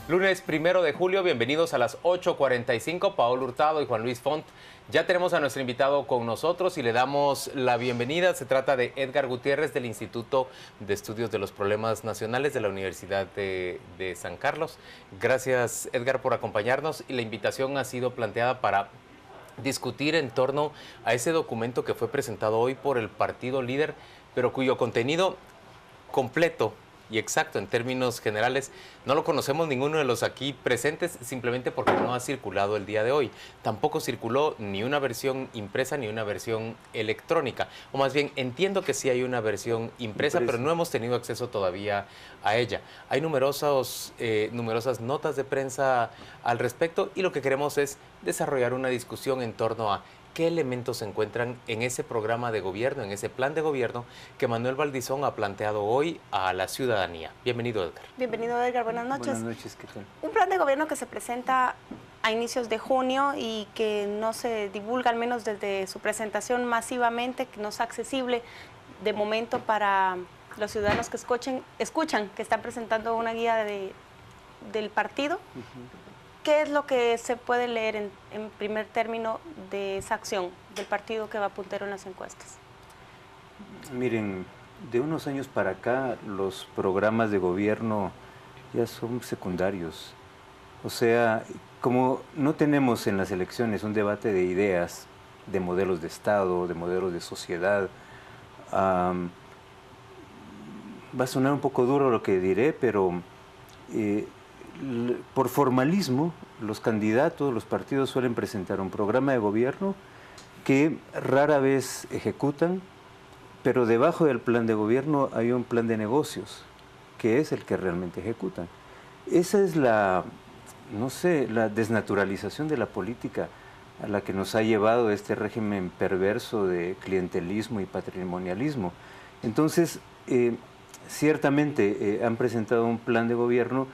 Lunes 1 de julio, bienvenidos a las 8:45. Paolo Hurtado y Juan Luis Font. Ya tenemos a nuestro invitado con nosotros y le damos la bienvenida. Se trata de Edgar Gutiérrez del Instituto de Estudios de los Problemas Nacionales de la Universidad de San Carlos. Gracias, Edgar, por acompañarnos, y la invitación ha sido planteada para discutir en torno a ese documento que fue presentado hoy por el partido líder, pero cuyo contenido completo y exacto en términos generales no lo conocemos ninguno de los aquí presentes, simplemente porque no ha circulado el día de hoy. Tampoco circuló ni una versión impresa ni una versión electrónica, o más bien entiendo que sí hay una versión impresa, pero no hemos tenido acceso todavía a ella. Hay numerosas notas de prensa al respecto, y lo que queremos es desarrollar una discusión en torno a qué elementos se encuentran en ese programa de gobierno, en ese plan de gobierno que Manuel Valdizón ha planteado hoy a la ciudadanía. Bienvenido, Edgar. Bienvenido, Edgar. Buenas noches. Buenas noches, ¿qué tal? Un plan de gobierno que se presenta a inicios de junio y que no se divulga, al menos desde su presentación masivamente, que no es accesible de momento para los ciudadanos que escuchan que están presentando una guía del partido. ¿Qué es lo que se puede leer en primer término de esa acción del partido que va puntero en las encuestas? Miren, de unos años para acá los programas de gobierno ya son secundarios. O sea, como no tenemos en las elecciones un debate de ideas, de modelos de Estado, de modelos de sociedad, va a sonar un poco duro lo que diré, pero por formalismo, los candidatos, los partidos suelen presentar un programa de gobierno que rara vez ejecutan, pero debajo del plan de gobierno hay un plan de negocios, que es el que realmente ejecutan. Esa es la desnaturalización de la política a la que nos ha llevado este régimen perverso de clientelismo y patrimonialismo. Entonces, ciertamente han presentado un plan de gobierno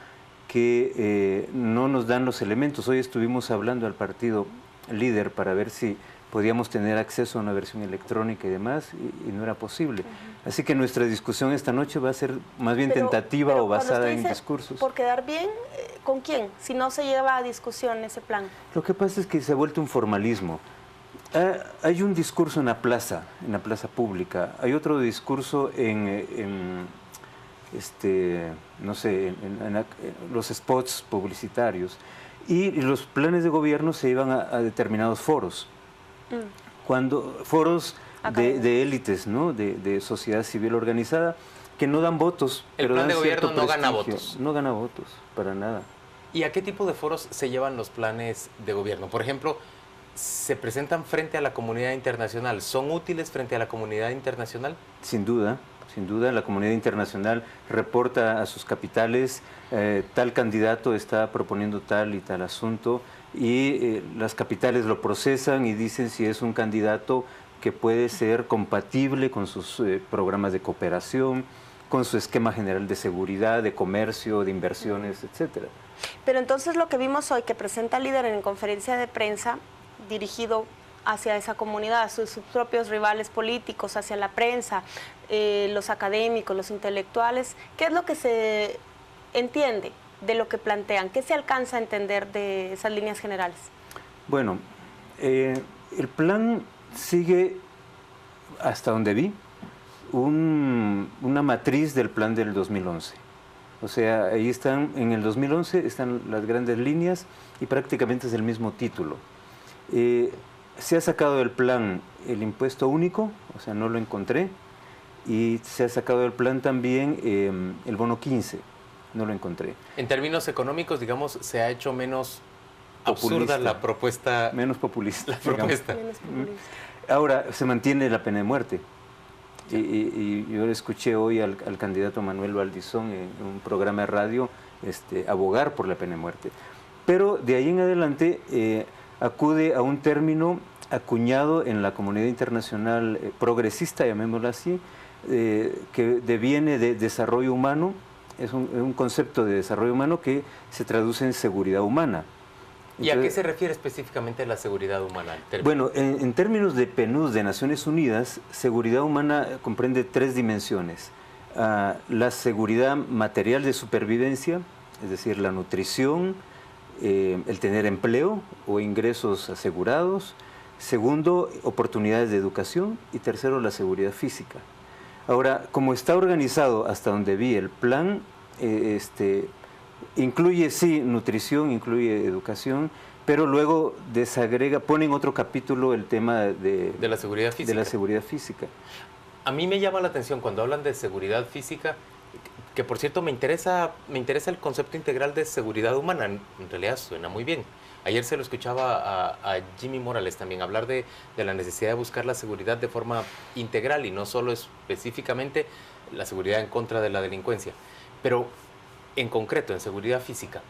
que no nos dan los elementos. Hoy estuvimos hablando al partido líder para ver si podíamos tener acceso a una versión electrónica y demás, y no era posible. Así que nuestra discusión esta noche va a ser más bien tentativa o basada en discursos. ¿Por quedar bien? ¿Con quién? Si no se lleva a discusión ese plan. Lo que pasa es que se ha vuelto un formalismo. Hay un discurso en la plaza pública, hay otro discurso en los spots publicitarios, y los planes de gobierno se llevan a determinados foros, foros de élites, ¿no? de sociedad civil organizada, que no dan votos. El pero plan de dan gobierno cierto no gana prestigio. votos. No gana votos, para nada. ¿Y a qué tipo de foros se llevan los planes de gobierno? Por ejemplo, ¿se presentan frente a la comunidad internacional? ¿Son útiles frente a la comunidad internacional? Sin duda, la comunidad internacional reporta a sus capitales, tal candidato está proponiendo tal y tal asunto, y las capitales lo procesan y dicen si es un candidato que puede ser compatible con sus programas de cooperación, con su esquema general de seguridad, de comercio, de inversiones, etcétera. Pero entonces lo que vimos hoy que presenta el líder en conferencia de prensa, dirigido hacia esa comunidad, a sus propios rivales políticos, hacia la prensa, los académicos, los intelectuales, ¿qué es lo que se entiende de lo que plantean? ¿Qué se alcanza a entender de esas líneas generales? Bueno, el plan sigue, hasta donde vi, una matriz del plan del 2011. O sea, ahí están, en el 2011 están las grandes líneas y prácticamente es el mismo título. Se ha sacado del plan el impuesto único, o sea, no lo encontré, y se ha sacado del plan también el bono 15, no lo encontré. En términos económicos, digamos, se ha hecho menos absurda la propuesta. Menos populista. La propuesta. Menos populista. Ahora, se mantiene la pena de muerte. Y yo escuché hoy al candidato Manuel Valdizón en un programa de radio abogar por la pena de muerte. Pero de ahí en adelante acude a un término acuñado en la comunidad internacional progresista, llamémoslo así, que deviene de desarrollo humano. Es un concepto de desarrollo humano que se traduce en seguridad humana. ¿Y a qué se refiere específicamente la seguridad humana? Bueno, en términos de PNUD de Naciones Unidas, seguridad humana comprende tres dimensiones. La seguridad material de supervivencia, es decir, la nutrición, el tener empleo o ingresos asegurados. Segundo, oportunidades de educación. Y tercero, la seguridad física. Ahora, como está organizado hasta donde vi el plan, incluye sí nutrición, incluye educación, pero luego desagrega, pone en otro capítulo el tema de la seguridad física. De la seguridad física. A mí me llama la atención cuando hablan de seguridad física, que por cierto me interesa el concepto integral de seguridad humana. En realidad suena muy bien. Ayer se lo escuchaba a Jimmy Morales también hablar de la necesidad de buscar la seguridad de forma integral y no solo específicamente la seguridad en contra de la delincuencia. Pero en concreto, en seguridad física,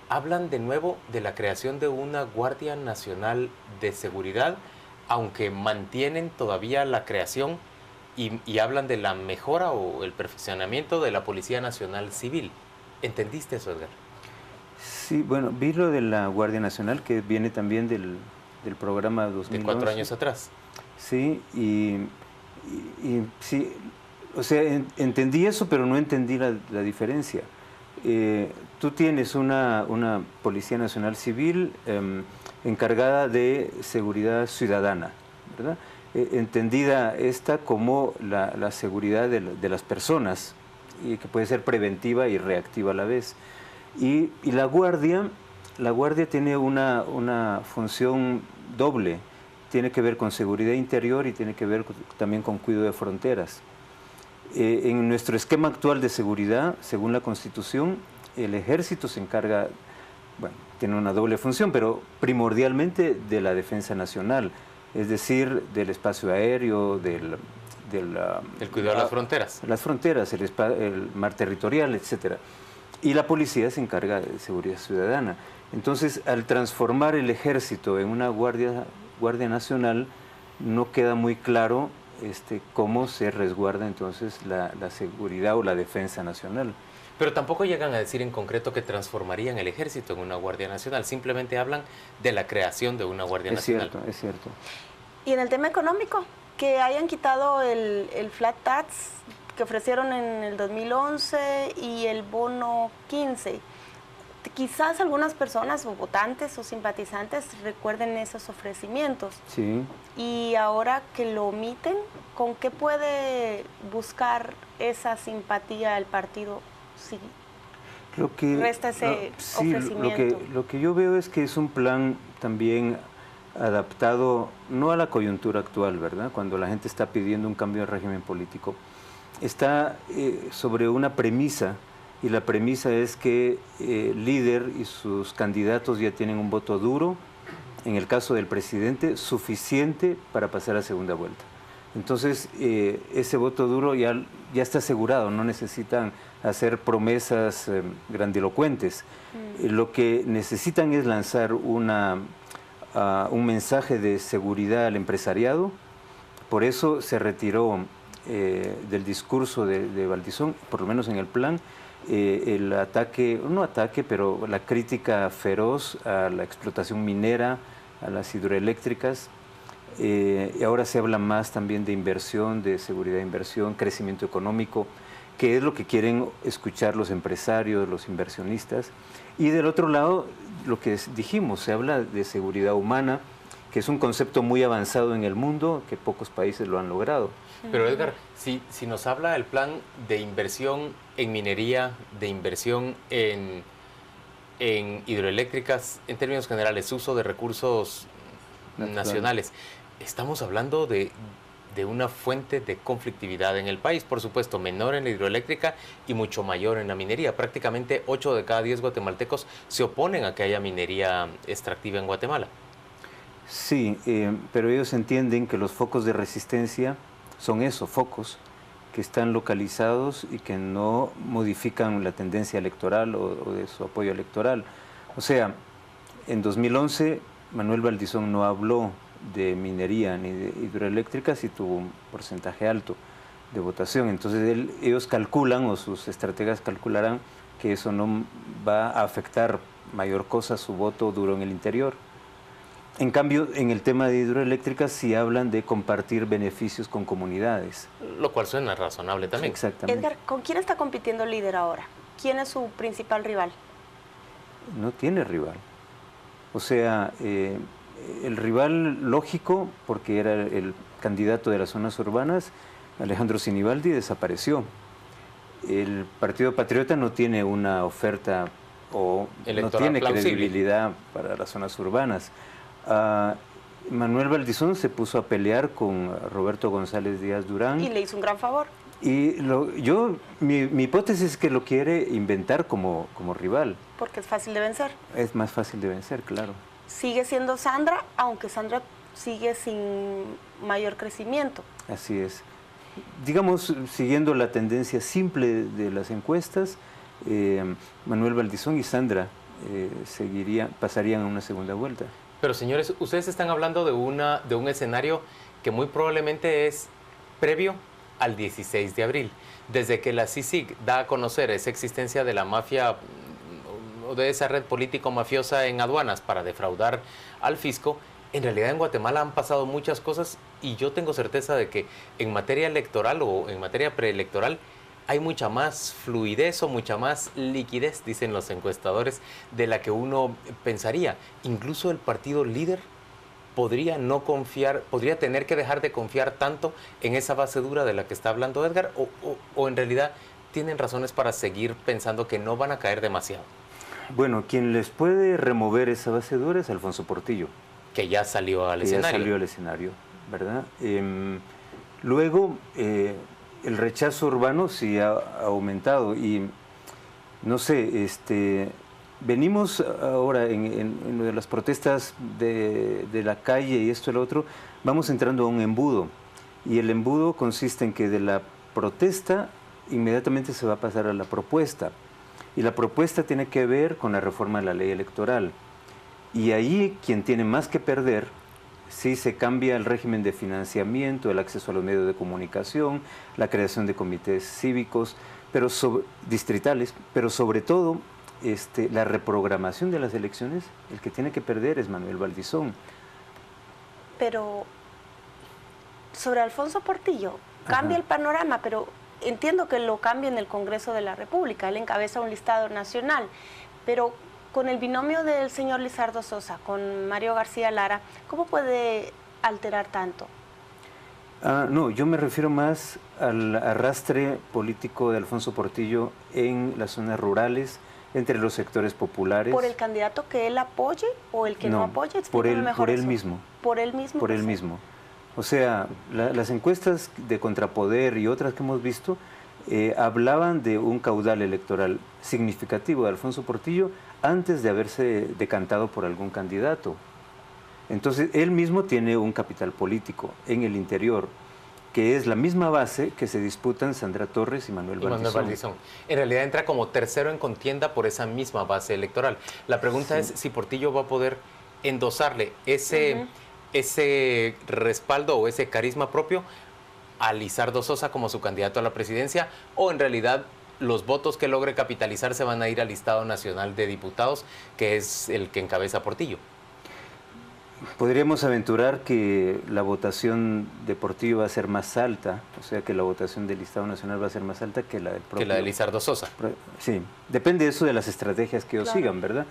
hablan de nuevo de la creación de una Guardia Nacional de Seguridad, aunque mantienen todavía la creación y hablan de la mejora o el perfeccionamiento de la Policía Nacional Civil. ¿Entendiste eso, Edgar? Sí, bueno, vi lo de la Guardia Nacional, que viene también del programa 2011. De 4 años atrás. Sí, y sí, o sea, entendí eso, pero no entendí la diferencia. Tú tienes una Policía Nacional Civil encargada de seguridad ciudadana, ¿verdad? Entendida esta como la seguridad de las personas, y que puede ser preventiva y reactiva a la vez. Y la guardia tiene una función doble, tiene que ver con seguridad interior y tiene que ver también con cuidado de fronteras. En nuestro esquema actual de seguridad, según la Constitución, el Ejército se encarga, bueno, tiene una doble función, pero primordialmente de la defensa nacional, es decir, del espacio aéreo, el cuidado de las fronteras. Las fronteras, el mar territorial, etcétera. Y la policía se encarga de seguridad ciudadana. Entonces, al transformar el ejército en una guardia nacional, no queda muy claro cómo se resguarda entonces la seguridad o la defensa nacional. Pero tampoco llegan a decir en concreto que transformarían el ejército en una Guardia Nacional, simplemente hablan de la creación de una Guardia Nacional. Es cierto. Y en el tema económico, que hayan quitado el flat tax que ofrecieron en el 2011 y el bono 15. Quizás algunas personas o votantes o simpatizantes recuerden esos ofrecimientos. Sí. Y ahora que lo omiten, ¿con qué puede buscar esa simpatía el partido si resta ese ofrecimiento? Lo que yo veo es que es un plan también adaptado no a la coyuntura actual, ¿verdad? Cuando la gente está pidiendo un cambio de régimen político. Está sobre una premisa, y la premisa es que el líder y sus candidatos ya tienen un voto duro, en el caso del presidente, suficiente para pasar a segunda vuelta. Entonces, ese voto duro ya está asegurado, no necesitan hacer promesas grandilocuentes. Lo que necesitan es lanzar un mensaje de seguridad al empresariado. Por eso se retiró del discurso de Valdizón, por lo menos en el plan, el ataque, no ataque, pero la crítica feroz a la explotación minera, a las hidroeléctricas. Y ahora se habla más también de inversión, de seguridad de inversión, crecimiento económico, que es lo que quieren escuchar los empresarios, los inversionistas. Y del otro lado, lo que dijimos, se habla de seguridad humana, que es un concepto muy avanzado en el mundo, que pocos países lo han logrado. Pero Edgar, si nos habla el plan de inversión en minería, de inversión en hidroeléctricas, en términos generales, uso de recursos nacionales, estamos hablando de una fuente de conflictividad en el país, por supuesto, menor en la hidroeléctrica y mucho mayor en la minería. Prácticamente 8 de cada 10 guatemaltecos se oponen a que haya minería extractiva en Guatemala. Sí, pero ellos entienden que los focos de resistencia son eso, focos que están localizados y que no modifican la tendencia electoral o de su apoyo electoral. O sea, en 2011 Manuel Valdizón no habló de minería ni de hidroeléctricas y tuvo un porcentaje alto de votación. Entonces ellos calculan, o sus estrategas calcularán, que eso no va a afectar mayor cosa su voto duro en el interior. En cambio, en el tema de hidroeléctricas sí hablan de compartir beneficios con comunidades. Lo cual suena razonable también. Exactamente. Edgar, ¿con quién está compitiendo el líder ahora? ¿Quién es su principal rival? no tiene rival. O sea, el rival lógico, porque era el candidato de las zonas urbanas, Alejandro Sinibaldi, desapareció. El Partido Patriota no tiene una oferta o no tiene credibilidad para las zonas urbanas. Manuel Valdizón se puso a pelear con Roberto González Díaz Durán. Y le hizo un gran favor. Y mi hipótesis es que lo quiere inventar como rival. Porque es fácil de vencer. Es más fácil de vencer, claro. Sigue siendo Sandra, aunque Sandra sigue sin mayor crecimiento. Así es. Digamos, siguiendo la tendencia simple de las encuestas, Manuel Valdizón y Sandra pasarían a una segunda vuelta. Pero señores, ustedes están hablando de un escenario que muy probablemente es previo al 16 de abril. Desde que la CICIG da a conocer esa existencia de la mafia o de esa red político-mafiosa en aduanas para defraudar al fisco, en realidad en Guatemala han pasado muchas cosas y yo tengo certeza de que en materia electoral o en materia preelectoral hay mucha más fluidez o mucha más liquidez, dicen los encuestadores, de la que uno pensaría. Incluso el partido líder podría no confiar, podría tener que dejar de confiar tanto en esa base dura de la que está hablando Edgar, o en realidad tienen razones para seguir pensando que no van a caer demasiado. Bueno, quien les puede remover esa base dura es Alfonso Portillo. Que ya salió al escenario. Ya salió al escenario, ¿verdad? Luego, el rechazo urbano sí ha aumentado y, no sé, venimos ahora en lo de las protestas de la calle y esto y lo otro, vamos entrando a un embudo. Y el embudo consiste en que de la protesta inmediatamente se va a pasar a la propuesta. Y la propuesta tiene que ver con la reforma de la ley electoral. Y ahí quien tiene más que perder, si se cambia el régimen de financiamiento, el acceso a los medios de comunicación, la creación de comités cívicos, distritales, pero sobre todo la reprogramación de las elecciones, el que tiene que perder es Manuel Valdizón. Pero sobre Alfonso Portillo, cambia el panorama, pero entiendo que lo cambia en el Congreso de la República, él encabeza un listado nacional, pero con el binomio del señor Lizardo Sosa, con Mario García Lara, ¿cómo puede alterar tanto? No, yo me refiero más al arrastre político de Alfonso Portillo en las zonas rurales, entre los sectores populares. ¿Por el candidato que él apoye o el que no apoye? Por él mismo. ¿Por él mismo? Por él mismo. O sea, las encuestas de Contrapoder y otras que hemos visto hablaban de un caudal electoral significativo de Alfonso Portillo antes de haberse decantado por algún candidato. Entonces, él mismo tiene un capital político en el interior, que es la misma base que se disputan Sandra Torres y Manuel Valdizón. En realidad entra como tercero en contienda por esa misma base electoral. La pregunta es si Portillo va a poder endosarle ese respaldo o ese carisma propio a Lizardo Sosa como su candidato a la presidencia, o en realidad los votos que logre capitalizar se van a ir al listado nacional de diputados, que es el que encabeza Portillo. Podríamos aventurar que la votación de Portillo va a ser más alta, o sea que la votación del listado nacional va a ser más alta que la del propio. Que la de Lizardo Sosa. Sí, depende eso de las estrategias que ellos sigan, ¿verdad?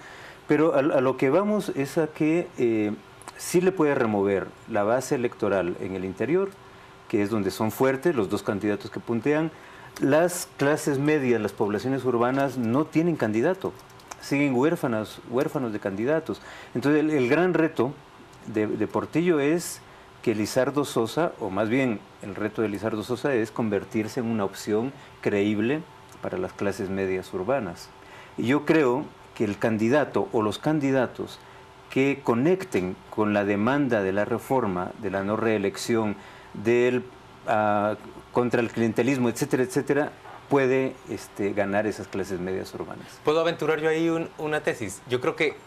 Pero a lo que vamos es a que sí le puede remover la base electoral en el interior, que es donde son fuertes los dos candidatos que puntean. Las clases medias, las poblaciones urbanas no tienen candidato, siguen huérfanos de candidatos. Entonces el gran reto de Portillo es que Lizardo Sosa, o más bien el reto de Lizardo Sosa es convertirse en una opción creíble para las clases medias urbanas. Y yo creo que el candidato o los candidatos que conecten con la demanda de la reforma, de la no reelección, contra el clientelismo, etcétera, etcétera, puede ganar esas clases medias urbanas. ¿Puedo aventurar yo ahí una tesis? Yo creo que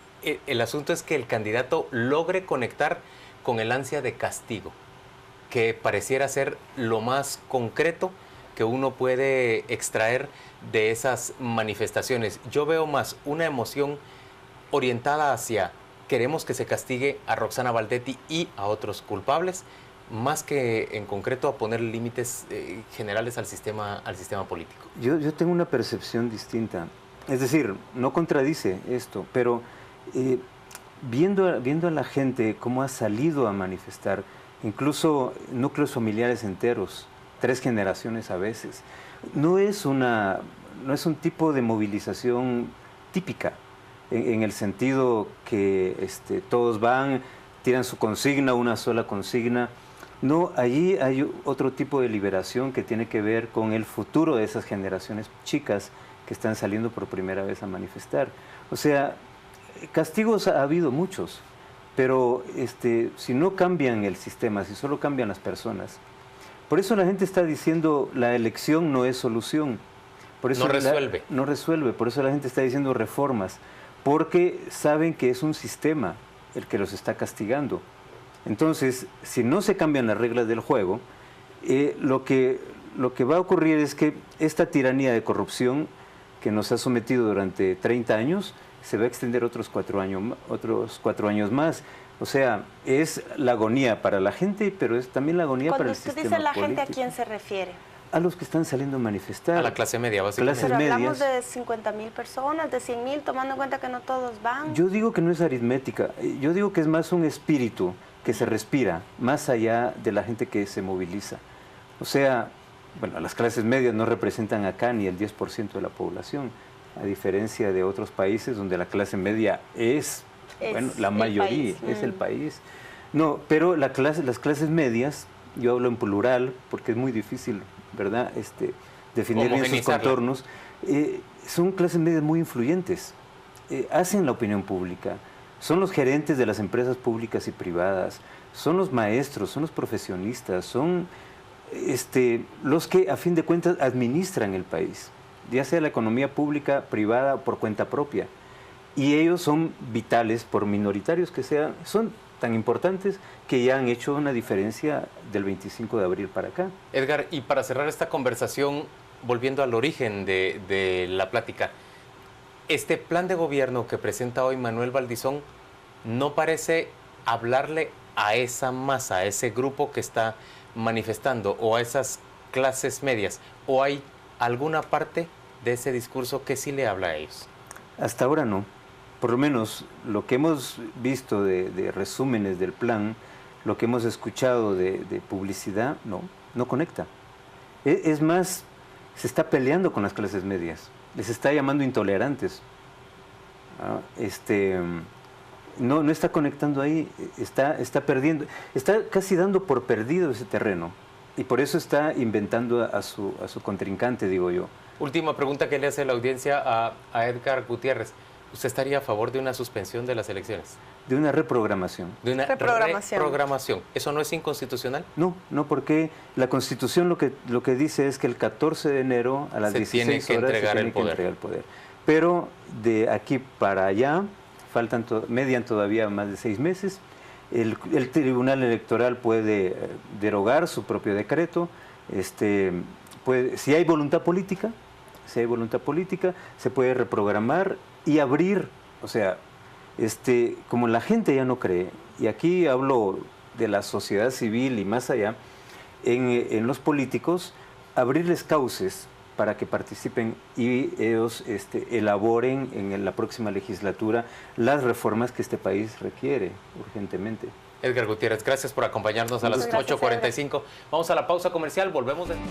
el asunto es que el candidato logre conectar con el ansia de castigo, que pareciera ser lo más concreto que uno puede extraer de esas manifestaciones. Yo veo más una emoción orientada hacia queremos que se castigue a Roxana Valdetti y a otros culpables, más que en concreto a poner límites generales al sistema político. Yo tengo una percepción distinta. Es decir, no contradice esto, pero viendo a la gente cómo ha salido a manifestar, incluso núcleos familiares enteros, 3 generaciones a veces, no es un tipo de movilización típica, en el sentido que todos van, tiran su consigna, una sola consigna. No, allí hay otro tipo de liberación que tiene que ver con el futuro de esas generaciones chicas que están saliendo por primera vez a manifestar. O sea, castigos ha habido muchos, pero si no cambian el sistema, si solo cambian las personas. Por eso la gente está diciendo la elección no es solución. Por eso no resuelve. No resuelve, por eso la gente está diciendo reformas, porque saben que es un sistema el que los está castigando. Entonces, si no se cambian las reglas del juego, lo que va a ocurrir es que esta tiranía de corrupción que nos ha sometido durante 30 años, se va a extender otros 4 años más. O sea, es la agonía para la gente, pero es también la agonía para el sistema político. Cuando usted dice la gente, ¿a quién se refiere? A los que están saliendo a manifestar. A la clase media, básicamente. Pero hablamos de 50.000 personas, de 100.000, tomando en cuenta que no todos van. Yo digo que no es aritmética, yo digo que es más un espíritu que se respira, más allá de la gente que se moviliza. O sea, bueno, las clases medias no representan acá ni el 10% de la población, a diferencia de otros países donde la clase media es bueno, la mayoría, es el país. No, pero las clases medias, yo hablo en plural porque es muy difícil, ¿verdad?, definir bien sus contornos, son clases medias muy influyentes, hacen la opinión pública, son los gerentes de las empresas públicas y privadas, son los maestros, son los profesionistas, son los que a fin de cuentas administran el país, ya sea la economía pública, privada o por cuenta propia. Y ellos son vitales, por minoritarios que sean, son tan importantes que ya han hecho una diferencia del 25 de abril para acá. Edgar, y para cerrar esta conversación, volviendo al origen de la plática, este plan de gobierno que presenta hoy Manuel Valdizón no parece hablarle a esa masa, a ese grupo que está manifestando o a esas clases medias, o hay alguna parte de ese discurso que sí le habla a ellos. Hasta ahora no. Por lo menos lo que hemos visto de resúmenes del plan, lo que hemos escuchado de publicidad, no conecta. Es más, se está peleando con las clases medias, les está llamando intolerantes. No está conectando ahí, está perdiendo, está casi dando por perdido ese terreno. Y por eso está inventando a su contrincante, digo yo. Última pregunta que le hace la audiencia a Edgar Gutiérrez. ¿Usted estaría a favor de una suspensión de las elecciones? De una reprogramación. De una reprogramación. ¿Eso no es inconstitucional? No, porque la Constitución lo que dice es que el 14 de enero a las 16 horas se tiene que entregar el poder. Pero de aquí para allá median todavía más de 6 meses. El Tribunal Electoral puede derogar su propio decreto. Si hay voluntad política, se puede reprogramar y abrir, o sea, como la gente ya no cree, y aquí hablo de la sociedad civil y más allá, en los políticos, abrirles cauces para que participen y ellos elaboren en la próxima legislatura las reformas que este país requiere urgentemente. Edgar Gutiérrez, gracias por acompañarnos a las 8:45. Vamos a la pausa comercial, volvemos después.